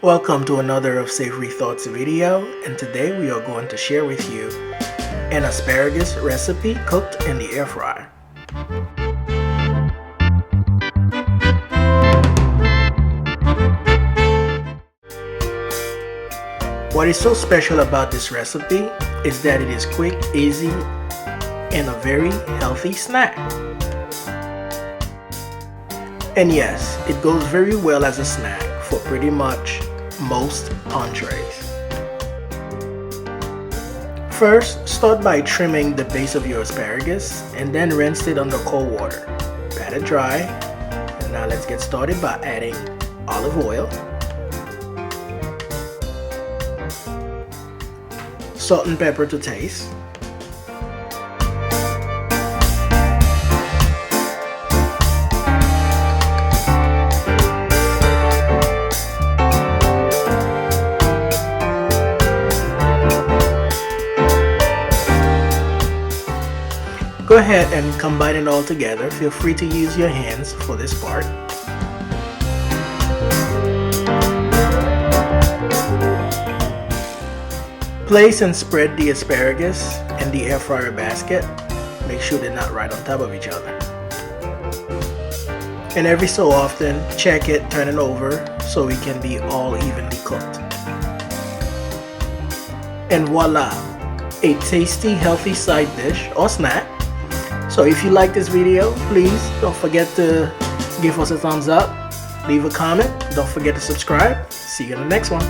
Welcome to another of Savory Thoughts video, and today we are going to share with you an asparagus recipe cooked in the air fryer. What is so special about this recipe is that it is quick, easy, and a very healthy snack. And yes, it goes very well as a snack for pretty much most entrees. First, start by trimming the base of your asparagus and then rinse it under cold water. Pat it dry. And now let's get started by adding olive oil, salt and pepper to taste, go ahead and combine it all together. Feel free to use your hands for this part. Place and spread the asparagus in the air fryer basket. Make sure they're not right on top of each other. And every so often, check it, turn it over so it can be all evenly cooked. And voila! A tasty, healthy side dish or snack. So if you like this video, please don't forget to give us a thumbs up, leave a comment, don't forget to subscribe. See you in the next one.